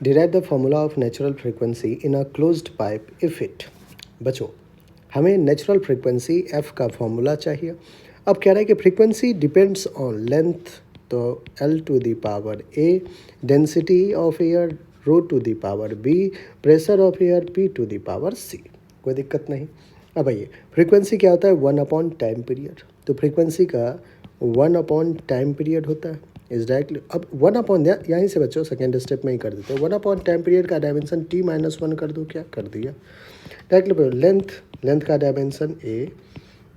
Derive the formula of natural frequency in a closed pipe if it. बच्चों, हमें natural frequency F का formula चाहिए। अब कह रहा है कि फ्रीक्वेंसी डिपेंड्स ऑन लेंथ, तो L to the power A, density of air rho to the power B, pressure of air P to the power C. कोई दिक्कत नहीं। अब आइए, फ्रीक्वेंसी क्या होता है? 1 टाइम पीरियड। तो फ्रीक्वेंसी का 1 टाइम पीरियड होता है इज डायरेक्टली। अब 1 यहीं से बच्चों सेकेंड स्टेप में ही कर देते हैं। 1 टाइम पीरियड का डायमेंशन t-1 कर दो, क्या कर दिया डायरेक्टली। लेंथ का dimension a,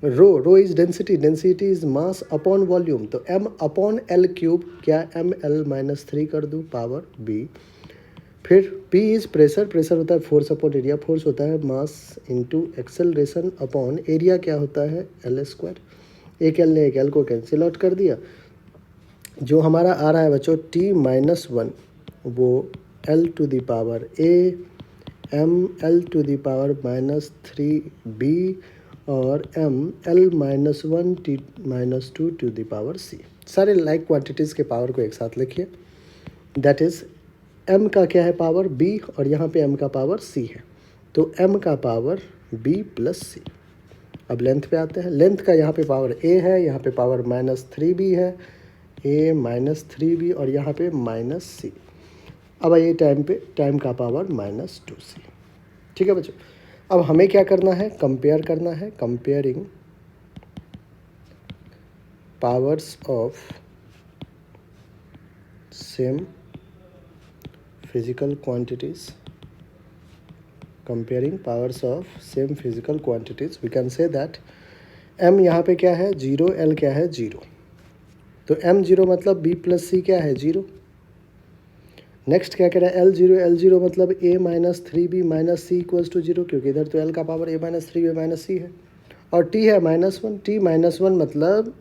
rho is density, density is mass upon volume, तो m/l³ क्या ml-3 कर दूँ पावर b। फिर p इज प्रेशर, प्रेशर होता है फोर्स अपॉन एरिया, फोर्स होता है mass into acceleration upon area, क्या होता है l²। एक l ने एक l को कैंसिल आउट कर दिया। जो हमारा आ रहा है बच्चों t-1, वो l to the power a, ml to the power -3b और ml-1 t-2 to the power c। सारे लाइक क्वांटिटीज़ के पावर को एक साथ लिखिए। दैट इज़ m का क्या है पावर b, और यहाँ पे m का पावर c है, तो m का पावर b प्लस c। अब लेंथ पे आते हैं। लेंथ का यहाँ पे पावर a है, यहाँ पे पावर -3b है, a -3b और यहाँ पे -c। अब आइए टाइम का पावर -2c। ठीक है बच्चों, अब हमें क्या करना है? कंपेयर करना है। Comparing powers of same physical quantities. Comparing powers of same physical quantities, we can say that m यहाँ पे क्या है 0, l क्या है 0, तो m0 मतलब b प्लस c क्या है 0। नेक्स्ट क्या कह रहा है? L0 मतलब a -3b -c equals to 0, क्योंकि इधर तो l का पावर a -3b -c है, और t है -1। t-1 मतलब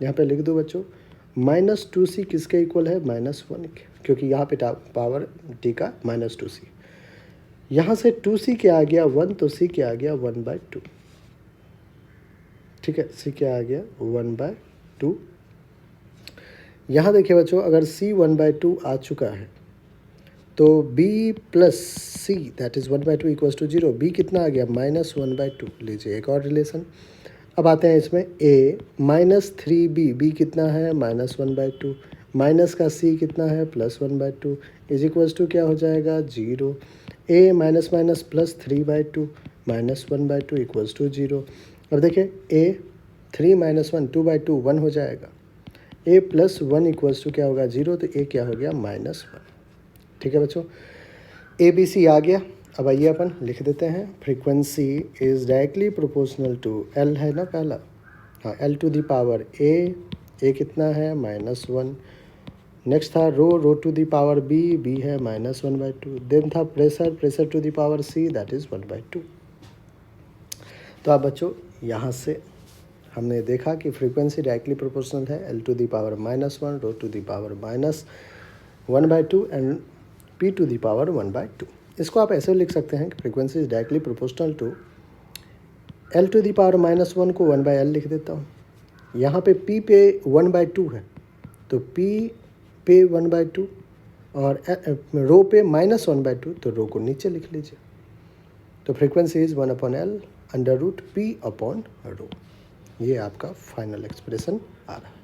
यहाँ पे लिख दो बच्चों -2c किसके इक्वल है? -1 के, क्योंकि यहाँ पे पावर t का -2c। यहाँ से 2c क्या आ गया 1, तो c क्या आ गया 1/2। ठीक है, c क्या आ गया 1/2। यहाँ देखिए बच्चों, अगर c 1/2 आ चुका है तो b plus c that is 1/2 equals to 0। b कितना आ गया? -1/2। लीजिए एक और रिलेशन। अब आते हैं इसमें a -3b, b कितना है? -1/2, माइनस का c कितना है? +1/2 इज इक्वल्स टू क्या हो जाएगा 0। a minus plus 3/2 -1/2 equals to 0। अब देखिए a 3 - 1 2/2 1 हो जाएगा, a प्लस 1 इक्वल्स टू क्या होगा 0, तो a क्या हो गया -1। ठीक है बच्चों, ए बी सी आ गया। अब आइए अपन लिख देते हैं। Frequency is directly proportional to L है ना पहला, हाँ L to the power A कितना है -1। नेक्स्ट था rho to the power B है -1/2। देन था pressure to the power C that is 1/2। तो आप बच्चों यहाँ से हमने देखा कि फ्रीक्वेंसी डायरेक्टली प्रोपोर्शनल है L to the power -1, rho to the power -1/2 and p to the power 1/2। इसको आप ऐसे लिख सकते हैं कि frequency is directly proportional to l to the power -1 को 1/l लिख देता हूँ। यहाँ पे p पे 1/2 है, तो p पे 1/2 और रो पे -1/2, तो रो को नीचे लिख लीजिए। तो फ्रीक्वेंसी इज 1/l √p/रो। ये आपका फाइनल एक्सप्रेशन आ रहा है।